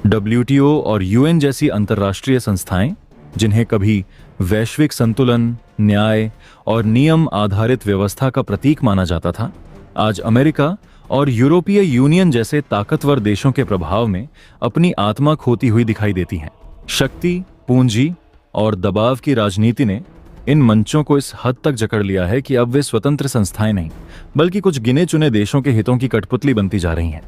WTO और UN जैसी अंतर्राष्ट्रीय संस्थाएं, जिन्हें कभी वैश्विक संतुलन, न्याय और नियम आधारित व्यवस्था का प्रतीक माना जाता था, आज अमेरिका और यूरोपीय यूनियन जैसे ताकतवर देशों के प्रभाव में अपनी आत्मा खोती हुई दिखाई देती हैं। शक्ति, पूंजी और दबाव की राजनीति ने इन मंचों को इस हद तक जकड़ लिया है कि अब वे स्वतंत्र संस्थाएं नहीं, बल्कि कुछ गिने चुने देशों के हितों की कठपुतली बनती जा रही हैं।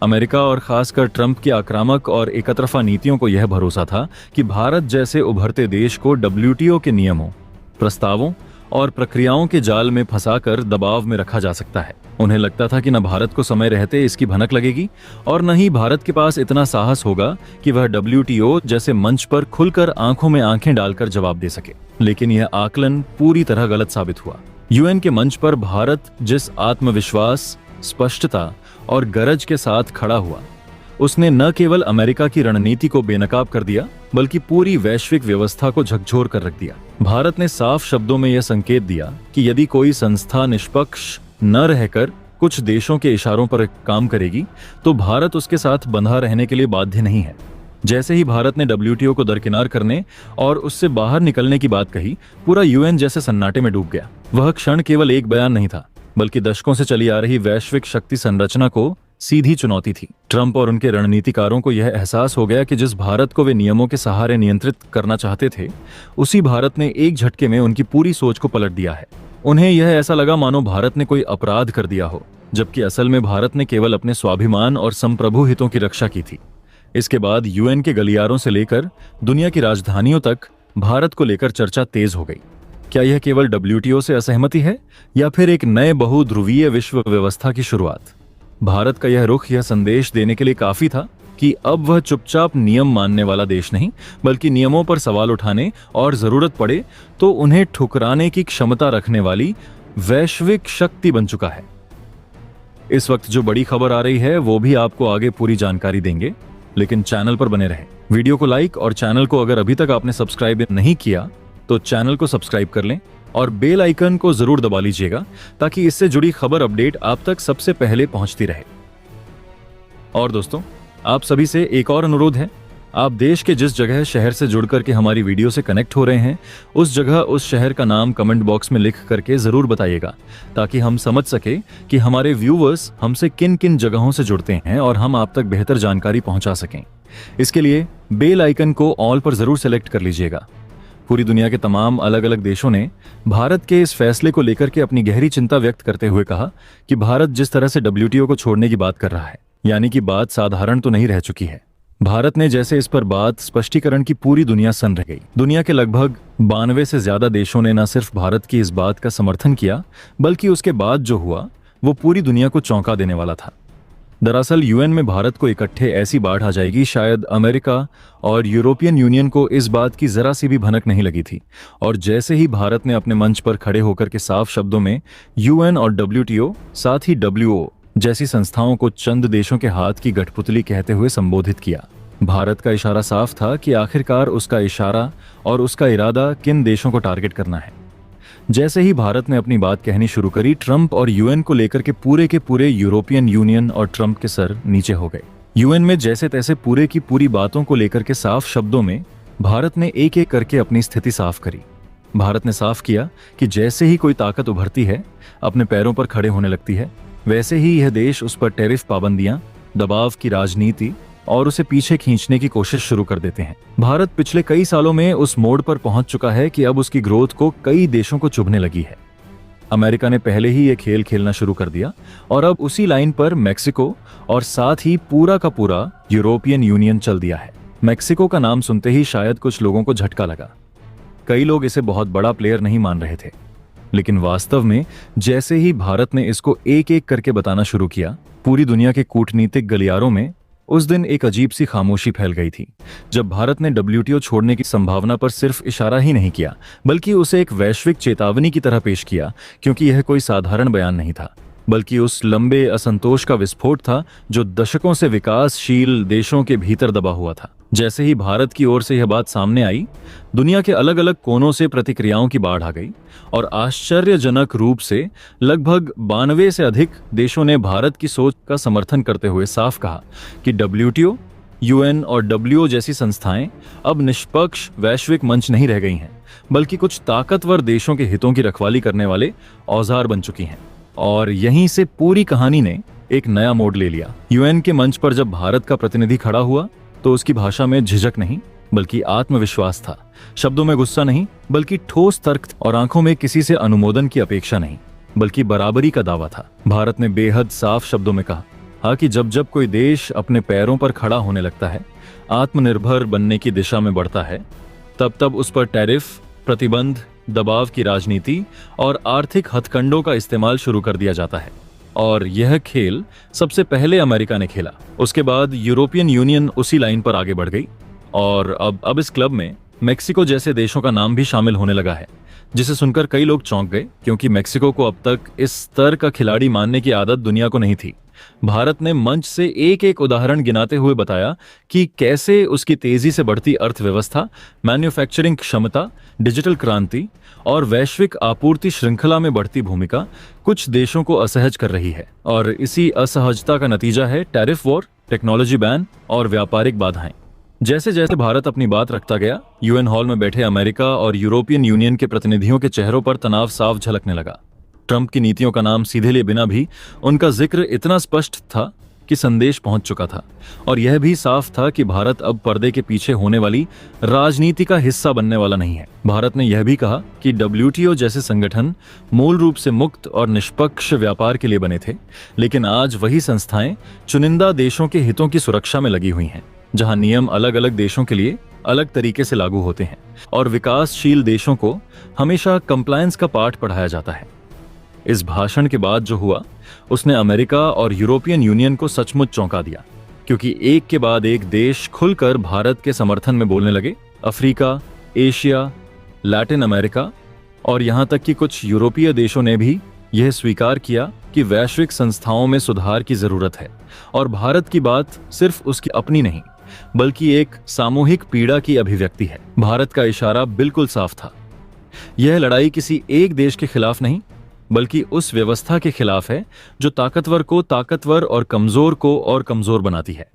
अमेरिका और खासकर ट्रंप की आक्रामक और एकतरफा नीतियों को यह भरोसा था कि भारत जैसे उभरते देश को डब्ल्यूटीओ के नियमों, प्रस्तावों और प्रक्रियाओं के जाल में फंसाकर दबाव में रखा जा सकता है। उन्हें लगता था कि न भारत को समय रहते इसकी भनक लगेगी और न ही भारत के पास इतना साहस होगा कि वह डब्ल्यूटीओ जैसे मंच पर खुलकर आंखों में आंखें डालकर जवाब दे सके। लेकिन यह आकलन पूरी तरह गलत साबित हुआ। यूएन के मंच पर भारत जिस आत्मविश्वास, स्पष्टता और गरज के साथ खड़ा हुआ, उसने न केवल अमेरिका की रणनीति को बेनकाब कर दिया, बल्कि पूरी वैश्विक व्यवस्था को झकझोर कर रख दिया। भारत ने साफ शब्दों में यह संकेत दिया कि यदि कोई संस्था निष्पक्ष न रहकर कुछ देशों के इशारों पर काम करेगी, तो भारत उसके साथ बंधा रहने के लिए बाध्य नहीं है। जैसे ही भारत ने डब्ल्यूटीओ को दरकिनार करने और उससे बाहर निकलने की बात कही, पूरा यूएन जैसे सन्नाटे में डूब गया। वह क्षण केवल एक बयान नहीं था, बल्कि दशकों से चली आ रही वैश्विक शक्ति संरचना को सीधी चुनौती थी। ट्रंप और उनके रणनीतिकारों को यह एहसास हो गया कि जिस भारत को वे नियमों के सहारे नियंत्रित करना चाहते थे, उसी भारत ने एक झटके में उनकी पूरी सोच को पलट दिया है। उन्हें यह ऐसा लगा मानो भारत ने कोई अपराध कर दिया हो, जबकि असल में भारत ने केवल अपने स्वाभिमान और संप्रभु हितों की रक्षा की थी। इसके बाद यूएन के गलियारों से लेकर दुनिया की राजधानियों तक भारत को लेकर चर्चा तेज हो गई। क्या यह केवल डब्ल्यूटीओ से असहमति है या फिर एक नए बहुध्रुवीय विश्व व्यवस्था की शुरुआत? भारत का यह रुख यह संदेश देने के लिए काफी था कि अब वह चुपचाप नियम मानने वाला देश नहीं, बल्कि नियमों पर सवाल उठाने और जरूरत पड़े तो उन्हें ठुकराने की क्षमता रखने वाली वैश्विक शक्ति बन चुका है। इस वक्त जो बड़ी खबर आ रही है वो भी आपको आगे पूरी जानकारी देंगे, लेकिन चैनल पर बने रहें। वीडियो को लाइक और चैनल को अगर अभी तक आपने सब्सक्राइब नहीं किया तो चैनल को सब्सक्राइब कर लें और बेल आइकन को जरूर दबा लीजिएगा, ताकि इससे जुड़ी खबर अपडेट आप तक सबसे पहले पहुंचती रहे। और दोस्तों, आप सभी से एक और अनुरोध है। आप देश के जिस जगह शहर से जुड़ करके हमारी वीडियो से कनेक्ट हो रहे हैं, उस जगह उस शहर का नाम कमेंट बॉक्स में लिख करके जरूर बताइएगा, ताकि हम समझ सके कि हमारे व्यूवर्स हमसे किन किन जगहों से जुड़ते हैं और हम आप तक बेहतर जानकारी पहुंचा सकें। इसके लिए बेल आइकन को ऑल पर जरूर सेलेक्ट कर लीजिएगा। पूरी दुनिया के तमाम अलग अलग देशों ने भारत के इस फैसले को लेकर के अपनी गहरी चिंता व्यक्त करते हुए कहा कि भारत जिस तरह से डब्ल्यूटीओ को छोड़ने की बात कर रहा है, यानी कि बात साधारण तो नहीं रह चुकी है। भारत ने जैसे इस पर बात स्पष्टीकरण की पूरी दुनिया सन रह गई। दुनिया के लगभग 92 से ज्यादा देशों ने न सिर्फ भारत की इस बात का समर्थन किया, बल्कि उसके बाद जो हुआ वो पूरी दुनिया को चौंका देने वाला था। दरअसल यूएन में भारत को इकट्ठे ऐसी बाढ़ आ जाएगी, शायद अमेरिका और यूरोपियन यूनियन को इस बात की जरा सी भी भनक नहीं लगी थी। और जैसे ही भारत ने अपने मंच पर खड़े होकर के साफ शब्दों में यूएन और डब्ल्यूटीओ, साथ ही डब्ल्यूओ जैसी संस्थाओं को चंद देशों के हाथ की गठपुतली कहते हुए संबोधित किया, भारत का इशारा साफ था कि आखिरकार उसका इशारा और उसका इरादा किन देशों को टारगेट करना है। जैसे ही भारत ने अपनी बात कहनी शुरू करी, ट्रंप और यूएन को लेकर के पूरे यूरोपियन यूनियन और ट्रंप के सर नीचे हो गए। यूएन में जैसे तैसे पूरे की पूरी बातों को लेकर के साफ शब्दों में भारत ने एक एक करके अपनी स्थिति साफ करी। भारत ने साफ किया कि जैसे ही कोई ताकत उभरती है, अपने पैरों पर खड़े होने लगती है, वैसे ही यह देश उस पर टैरिफ पाबंदियां, दबाव की राजनीति और उसे पीछे खींचने की कोशिश शुरू कर देते हैं। भारत पिछले कई सालों में उस मोड़ पर पहुंच चुका है कि अब उसकी ग्रोथ को कई देशों को चुभने लगी है। अमेरिका ने पहले ही ये खेल खेलना शुरू कर दिया और अब उसी लाइन पर मैक्सिको और साथ ही पूरा का पूरा यूरोपियन यूनियन चल दिया है। मैक्सिको का नाम सुनते ही शायद कुछ लोगों को झटका लगा। कई लोग इसे बहुत बड़ा प्लेयर नहीं मान रहे थे, लेकिन वास्तव में जैसे ही भारत ने इसको एक एक करके बताना शुरू किया, पूरी दुनिया के कूटनीतिक गलियारों में उस दिन एक अजीब सी खामोशी फैल गई थी, जब भारत ने डब्ल्यूटीओ छोड़ने की संभावना पर सिर्फ इशारा ही नहीं किया, बल्कि उसे एक वैश्विक चेतावनी की तरह पेश किया। क्योंकि यह कोई साधारण बयान नहीं था, बल्कि उस लंबे असंतोष का विस्फोट था जो दशकों से विकासशील देशों के भीतर दबा हुआ था। जैसे ही भारत की ओर से यह बात सामने आई, दुनिया के अलग अलग कोनों से प्रतिक्रियाओं की बाढ़ आ गई और आश्चर्यजनक रूप से लगभग 92 से अधिक देशों ने भारत की सोच का समर्थन करते हुए साफ कहा कि डब्ल्यूटीओ यूएन और डब्ल्यूओ जैसी संस्थाएं अब निष्पक्ष वैश्विक मंच नहीं रह गई हैं, बल्कि कुछ ताकतवर देशों के हितों की रखवाली करने वाले औजार बन चुकी हैं। और यहीं से पूरी कहानी ने एक नया मोड़ ले लिया। यूएन के मंच पर जब भारत का प्रतिनिधि खड़ा हुआ तो उसकी भाषा में झिझक नहीं बल्कि आत्मविश्वास था। शब्दों में गुस्सा नहीं बल्कि ठोस तर्क, और आंखों में किसी से अनुमोदन की अपेक्षा नहीं बल्कि बराबरी का दावा था। भारत ने बेहद साफ शब्दों में कहा कि जब जब कोई देश अपने पैरों पर खड़ा होने लगता है, आत्मनिर्भर बनने की दिशा में बढ़ता है, तब तब उस पर टैरिफ, प्रतिबंध, दबाव की राजनीति और आर्थिक हथकंडों का इस्तेमाल शुरू कर दिया जाता है। और यह खेल सबसे पहले अमेरिका ने खेला। उसके बाद यूरोपियन यूनियन उसी लाइन पर आगे बढ़ गई और अब इस क्लब में मेक्सिको जैसे देशों का नाम भी शामिल होने लगा है, जिसे सुनकर कई लोग चौंक गए, क्योंकि मेक्सिको को अब तक इस स्तर का खिलाड़ी मानने की आदत दुनिया को नहीं थी। भारत ने मंच से एक एक उदाहरण गिनाते हुए बताया कि कैसे उसकी तेजी से बढ़ती अर्थव्यवस्था, मैन्युफैक्चरिंग क्षमता, डिजिटल क्रांति और वैश्विक आपूर्ति श्रृंखला में बढ़ती भूमिका कुछ देशों को असहज कर रही है। और इसी असहजता का नतीजा है टैरिफ वॉर, टेक्नोलॉजी बैन और व्यापारिक बाधाएं। जैसे जैसे भारत अपनी बात रखता गया, यूएन हॉल में बैठे अमेरिका और यूरोपियन यूनियन के प्रतिनिधियों के चेहरों पर तनाव साफ झलकने लगा। ट्रंप की नीतियों का नाम सीधे लिए बिना भी उनका जिक्र इतना स्पष्ट था कि संदेश पहुंच चुका था। और यह भी साफ था कि भारत अब पर्दे के पीछे होने वाली राजनीति का हिस्सा बनने वाला नहीं है। भारत ने यह भी कहा कि डब्ल्यूटीओ जैसे संगठन मूल रूप से मुक्त और निष्पक्ष व्यापार के लिए बने थे, लेकिन आज वही संस्थाएं चुनिंदा देशों के हितों की सुरक्षा में लगी हुई हैं, जहां नियम अलग अलग देशों के लिए अलग तरीके से लागू होते हैं और विकासशील देशों को हमेशा कंप्लायंस का पाठ पढ़ाया जाता है। इस भाषण के बाद जो हुआ, उसने अमेरिका और यूरोपियन यूनियन को सचमुच चौंका दिया, क्योंकि एक के बाद एक देश खुलकर भारत के समर्थन में बोलने लगे। अफ्रीका, एशिया, लैटिन अमेरिका और यहां तक कि कुछ यूरोपीय देशों ने भी यह स्वीकार किया कि वैश्विक संस्थाओं में सुधार की जरूरत है और भारत की बात सिर्फ उसकी अपनी नहीं बल्कि एक सामूहिक पीड़ा की अभिव्यक्ति है। भारत का इशारा बिल्कुल साफ था। यह लड़ाई किसी एक देश के खिलाफ नहीं बल्कि उस व्यवस्था के खिलाफ है जो ताकतवर को ताकतवर और कमजोर को और कमजोर बनाती है।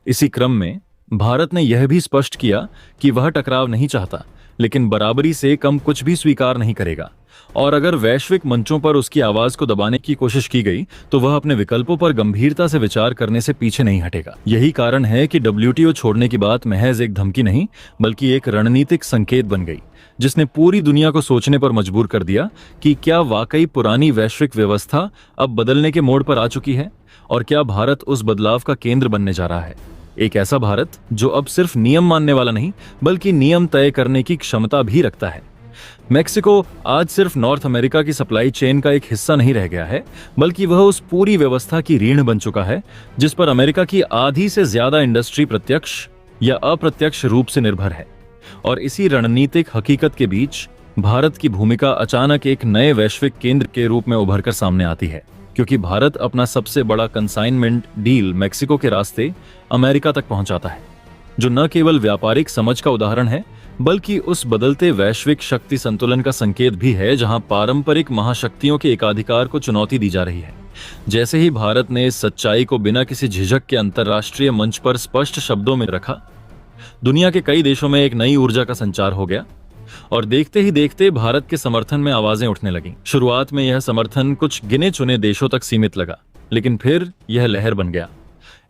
इसी क्रम में भारत ने यह भी स्पष्ट किया कि वह टकराव नहीं चाहता, लेकिन बराबरी से कम कुछ भी स्वीकार नहीं करेगा। और अगर वैश्विक मंचों पर उसकी आवाज को दबाने की कोशिश की गई तो वह अपने विकल्पों पर गंभीरता से विचार करने से पीछे नहीं हटेगा। यही कारण है कि डब्ल्यूटीओ छोड़ने की बात महज एक धमकी नहीं बल्कि एक रणनीतिक संकेत बन गई, जिसने पूरी दुनिया को सोचने पर मजबूर कर दिया कि क्या वाकई पुरानी वैश्विक व्यवस्था अब बदलने के मोड़ पर आ चुकी है और क्या भारत उस बदलाव का केंद्र बनने जा रहा है। एक ऐसा भारत जो अब सिर्फ नियम मानने वाला नहीं बल्कि नियम तय करने की क्षमता भी रखता है। मेक्सिको आज सिर्फ नॉर्थ अमेरिका की सप्लाई चेन का एक हिस्सा नहीं रह गया है, बल्कि वह उस पूरी व्यवस्था की रीढ़ बन चुका है जिस पर अमेरिका की आधी से ज्यादा इंडस्ट्री प्रत्यक्ष या अप्रत्यक्ष रूप से निर्भर है। और इसी रणनीतिक हकीकत के बीच भारत की भूमिका अचानक एक नए वैश्विक केंद्र के रूप में उभरकर सामने आती है, क्योंकि भारत अपना सबसे बड़ा कंसाइनमेंट डील मेक्सिको के रास्ते अमेरिका तक पहुंचाता है, जो न केवल व्यापारिक समझ का उदाहरण है बल्कि उस बदलते वैश्विक शक्ति संतुलन का संकेत भी है जहां पारंपरिक महाशक्तियों के एकाधिकार को चुनौती दी जा रही है। जैसे ही भारत ने इस सच्चाई को बिना किसी झिझक के अंतर्राष्ट्रीय मंच पर स्पष्ट शब्दों में रखा, दुनिया के कई देशों में एक नई ऊर्जा का संचार हो गया और देखते ही देखते भारत के समर्थन में आवाजें उठने लगीं। शुरुआत में यह समर्थन कुछ गिने चुने देशों तक सीमित लगा, लेकिन फिर यह लहर बन गया,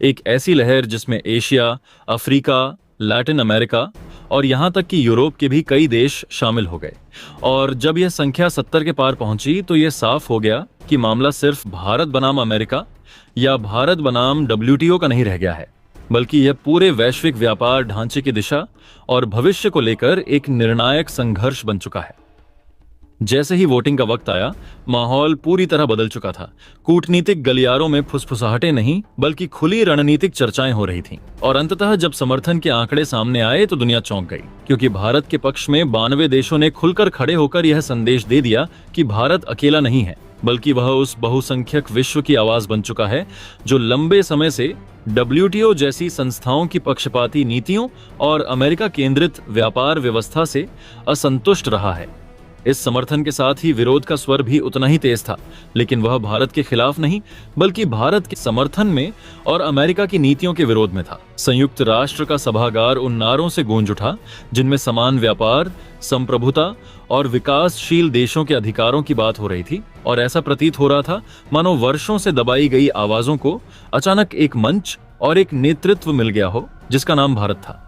एक ऐसी लहर जिसमें एशिया, अफ्रीका, लैटिन अमेरिका और यहां तक कि यूरोप के भी कई देश शामिल हो गए। और जब यह संख्या 70 के पार पहुंची तो यह साफ हो गया कि मामला सिर्फ भारत बनाम अमेरिका या भारत बनाम डब्ल्यूटीओ का नहीं रह गया है, बल्कि यह पूरे वैश्विक व्यापार ढांचे की दिशा और भविष्य को लेकर एक निर्णायक संघर्ष बन चुका है। जैसे ही वोटिंग का वक्त आया, माहौल पूरी तरह बदल चुका था। कूटनीतिक गलियारों में फुसफुसाहटें नहीं बल्कि खुली रणनीतिक चर्चाएं हो रही थीं। और अंततः जब समर्थन के आंकड़े सामने आए तो दुनिया चौंक गई, क्योंकि भारत के पक्ष में 92 देशों ने खुलकर खड़े होकर यह संदेश दे दिया कि भारत अकेला नहीं है, बल्कि वह उस बहुसंख्यक विश्व की आवाज बन चुका है जो लंबे समय से डब्ल्यूटीओ जैसी संस्थाओं की पक्षपाती नीतियों और अमेरिका केंद्रित व्यापार व्यवस्था से असंतुष्ट रहा है। इस समर्थन के साथ ही विरोध का स्वर भी उतना ही तेज था, लेकिन वह भारत के खिलाफ नहीं बल्कि भारत के समर्थन में और अमेरिका की नीतियों के विरोध में था। संयुक्त राष्ट्र का सभागार उन नारों से गूंज उठा जिनमें समान व्यापार, संप्रभुता और विकासशील देशों के अधिकारों की बात हो रही थी, और ऐसा प्रतीत हो रहा था मानो वर्षों से दबाई गई आवाजों को अचानक एक मंच और एक नेतृत्व मिल गया हो जिसका नाम भारत था।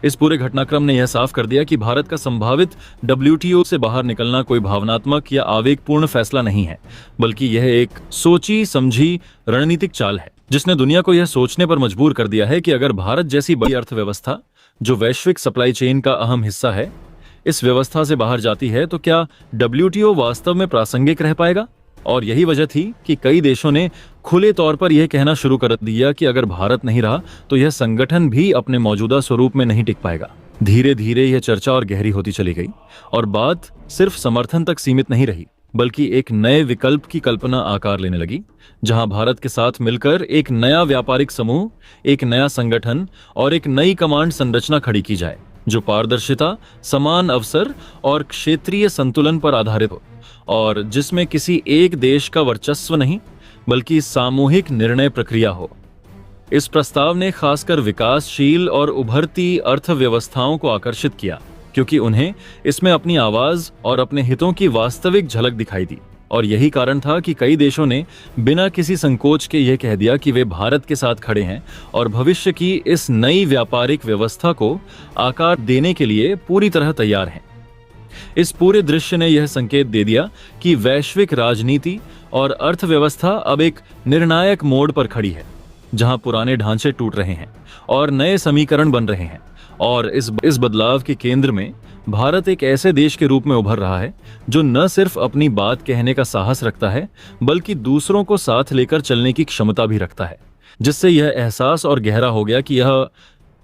इस पूरे घटनाक्रम ने यह साफ कर दिया कि भारत का संभावित WTO से बाहर निकलना कोई भावनात्मक या आवेगपूर्ण फैसला नहीं है, बल्कि यह एक सोची समझी रणनीतिक चाल है जिसने दुनिया को यह सोचने पर मजबूर कर दिया है कि अगर भारत जैसी बड़ी अर्थव्यवस्था जो वैश्विक सप्लाई चेन का अहम हिस्सा है इस व्यवस्था से बाहर जाती है तो क्या WTO वास्तव में प्रासंगिक रह पाएगा। और यही वजह थी कि कई देशों ने खुले तौर पर यह कहना शुरू कर दिया कि अगर भारत नहीं रहा तो यह संगठन भी अपने मौजूदा स्वरूप में नहीं टिक पाएगा। धीरे धीरे यह चर्चा और गहरी होती चली गई और बात सिर्फ समर्थन तक सीमित नहीं रही, बल्कि एक नए विकल्प की कल्पना आकार लेने लगी, जहां भारत के साथ मिलकर एक नया व्यापारिक समूह, एक नया संगठन और एक नई कमांड संरचना खड़ी की जाए जो पारदर्शिता, समान अवसर और क्षेत्रीय संतुलन पर आधारित हो, और जिसमें किसी एक देश का वर्चस्व नहीं बल्कि सामूहिक निर्णय प्रक्रिया हो। इस प्रस्ताव ने खासकर विकासशील और उभरती अर्थव्यवस्थाओं को आकर्षित किया क्योंकि उन्हें इसमें अपनी आवाज और अपने हितों की वास्तविक झलक दिखाई दी, और यही कारण था कि कई देशों ने बिना किसी संकोच के यह कह दिया कि वे भारत के साथ खड़े हैं और भविष्य की इस नई व्यापारिक व्यवस्था को आकार देने के लिए पूरी तरह तैयार हैं। इस पूरे दृश्य ने यह संकेत दे दिया कि वैश्विक राजनीति और अर्थव्यवस्था अब एक निर्णायक मोड़ पर खड़ी है, जहां पुराने ढांचे टूट रहे हैं और नए समीकरण बन रहे हैं, और इस बदलाव के केंद्र में भारत एक ऐसे देश के रूप में उभर रहा है जो न सिर्फ अपनी बात कहने का साहस रखता है बल्कि दूसरों को साथ लेकर चलने की क्षमता भी रखता है, जिससे यह एहसास और गहरा हो गया कि यह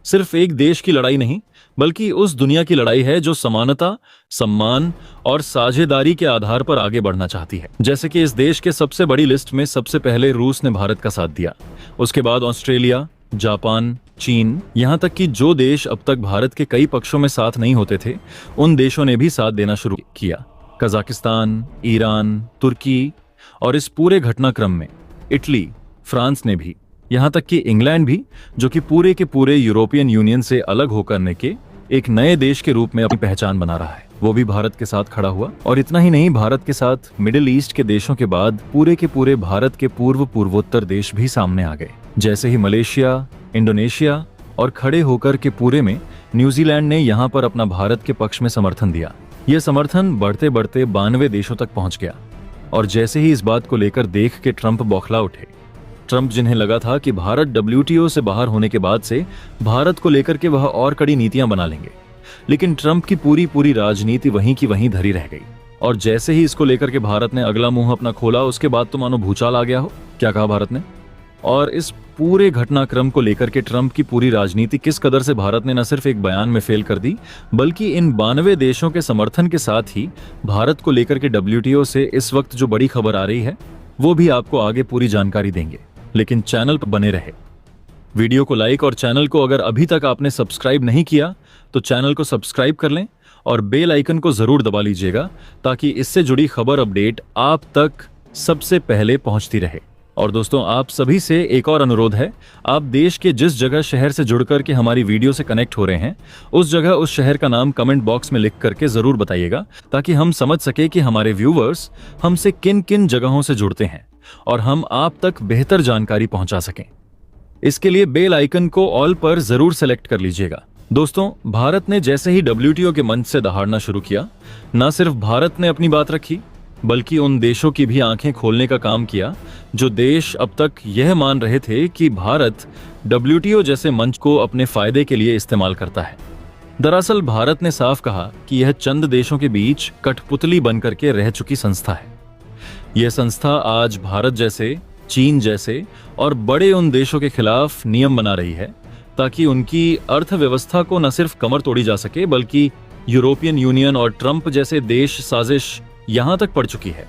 सिर्फ एक देश की लड़ाई नहीं बल्कि उस दुनिया की लड़ाई है जो समानता, सम्मान और साझेदारी के आधार पर आगे बढ़ना चाहती है। जैसे कि इस देश के सबसे बड़ी लिस्ट में सबसे पहले रूस ने भारत का साथ दिया, उसके बाद ऑस्ट्रेलिया, जापान, चीन, यहाँ तक कि जो देश अब तक भारत के कई पक्षों में साथ नहीं होते थे उन देशों ने भी साथ देना शुरू किया। कजाकिस्तान, ईरान, तुर्की और इस पूरे घटनाक्रम में इटली, फ्रांस ने भी, यहाँ तक कि इंग्लैंड भी, जो कि पूरे के पूरे यूरोपियन यूनियन से अलग होकर के एक नए देश के रूप में अपनी पहचान बना रहा है, वो भी भारत के साथ खड़ा हुआ। और इतना ही नहीं, भारत के साथ मिडिल ईस्ट के देशों के बाद पूरे के पूरे भारत के पूर्वोत्तर देश भी सामने आ गए, जैसे ही मलेशिया, इंडोनेशिया और खड़े होकर के पूरे में न्यूजीलैंड ने यहाँ पर अपना भारत के पक्ष में समर्थन दिया। यह समर्थन बढ़ते बढ़ते 92 देशों तक पहुंच गया, और जैसे ही इस बात को लेकर देख के ट्रंप बौखला उठे। ट्रंप, जिन्हें लगा था कि भारत WTO से बाहर होने के बाद से भारत को लेकर के वह और कड़ी नीतियां बना लेंगे, लेकिन ट्रंप की पूरी राजनीति वहीं की वहीं धरी रह गई, और जैसे ही इसको लेकर के भारत ने अगला मुंह अपना खोला उसके बाद तो मानो भूचाल आ गया हो। क्या कहा भारत ने? और इस पूरे घटनाक्रम को लेकर के ट्रंप की पूरी राजनीति किस कदर से भारत ने न सिर्फ एक बयान में फेल कर दी बल्कि इन 92 देशों के समर्थन के साथ ही भारत को लेकर के WTO से इस वक्त जो बड़ी खबर आ रही है वो भी आपको आगे पूरी जानकारी देंगे। लेकिन चैनल पर बने रहे, वीडियो को लाइक और चैनल को अगर अभी तक आपने सब्सक्राइब नहीं किया तो चैनल को सब्सक्राइब कर लें और बेल आइकन को जरूर दबा लीजिएगा ताकि इससे जुड़ी खबर अपडेट आप तक सबसे पहले पहुंचती रहे। और दोस्तों, आप सभी से एक और अनुरोध है, आप देश के जिस जगह शहर से जुड़कर के हमारी वीडियो से कनेक्ट हो रहे हैं उस जगह उस शहर का नाम कमेंट बॉक्स में लिख करके जरूर बताइएगा ताकि हम समझ सके कि हमारे व्यूवर्स हमसे किन किन जगहों से जुड़ते हैं और हम आप तक बेहतर जानकारी पहुंचा सकें। इसके लिए बेल आइकन को ऑल पर जरूर सेलेक्ट कर लीजिएगा। दोस्तों, भारत ने जैसे ही WTO के मंच से दहाड़ना शुरू किया, न सिर्फ भारत ने अपनी बात रखी बल्कि उन देशों की भी आंखें खोलने का काम किया जो देश अब तक यह मान रहे थे कि भारत WTO जैसे मंच को अपने फायदे के लिए इस्तेमाल करता है। दरअसल भारत ने साफ कहा कि यह चंद देशों के बीच कठपुतली बनकर के रह चुकी संस्था है। यह संस्था आज भारत जैसे, चीन जैसे और बड़े उन देशों के खिलाफ नियम बना रही है ताकि उनकी अर्थव्यवस्था को न सिर्फ कमर तोड़ी जा सके बल्कि यूरोपियन यूनियन और ट्रंप जैसे देश साजिश यहां तक पड़ चुकी है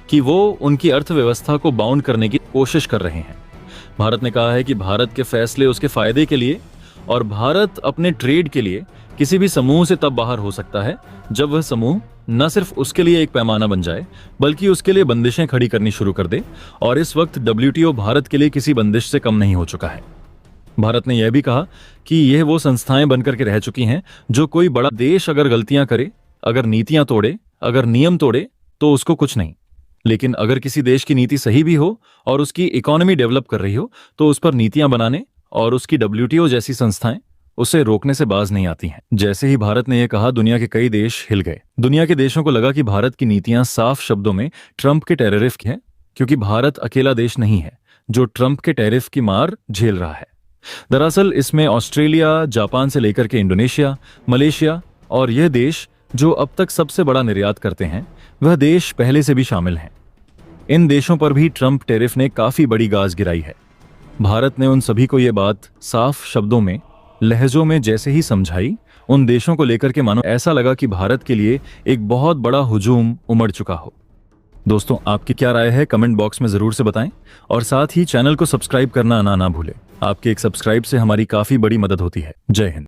कि वो उनकी अर्थव्यवस्था को बाउंड करने की कोशिश कर रहे हैं। भारत ने कहा है कि भारत के फैसले उसके फायदे के लिए और भारत अपने ट्रेड के लिए किसी भी समूह से तब बाहर हो सकता है जब वह समूह न सिर्फ उसके लिए एक पैमाना बन जाए, बल्कि उसके लिए बंदिशें खड़ी करनी शुरू कर दे। और इस वक्त डब्ल्यूटीओ भारत के लिए किसी बंदिश से कम नहीं हो चुका है। भारत ने यह भी कहा कि यह वो संस्थाएं बनकर के रह चुकी हैं जो कोई बड़ा देश अगर गलतियां करे, अगर नीतियां तोड़े, अगर नियम तोड़े, तो उसको कुछ नहीं। लेकिन अगर किसी देश की नीति सही भी हो और उसकी इकोनॉमी डेवलप कर रही हो, तो उस पर नीतियां बनाने और उसकी डब्ल्यूटीओ जैसी संस्थाएं उसे रोकने से बाज नहीं आती हैं। जैसे ही भारत ने यह कहा, दुनिया के कई देश हिल गए। दुनिया के देशों को लगा कि भारत की नीतियां साफ शब्दों में ट्रंप के टैरिफ की हैं, क्योंकि भारत अकेला देश नहीं है जो ट्रंप के टैरिफ की मार झेल रहा है। दरअसल इसमें ऑस्ट्रेलिया, जापान से लेकर के इंडोनेशिया, मलेशिया और यह देश जो अब तक सबसे बड़ा निर्यात करते हैं, वह देश पहले से भी शामिल हैं। इन देशों पर भी ट्रंप टैरिफ ने काफी बड़ी गाज गिराई है। भारत ने उन सभी को यह बात साफ शब्दों में, लहजों में जैसे ही समझाई, उन देशों को लेकर के मानो ऐसा लगा कि भारत के लिए एक बहुत बड़ा हुजूम उमड़ चुका हो। दोस्तों, आपकी क्या राय है कमेंट बॉक्स में जरूर से बताएं और साथ ही चैनल को सब्सक्राइब करना ना भूलें। आपके एक सब्सक्राइब से हमारी काफी बड़ी मदद होती है। जय हिंद।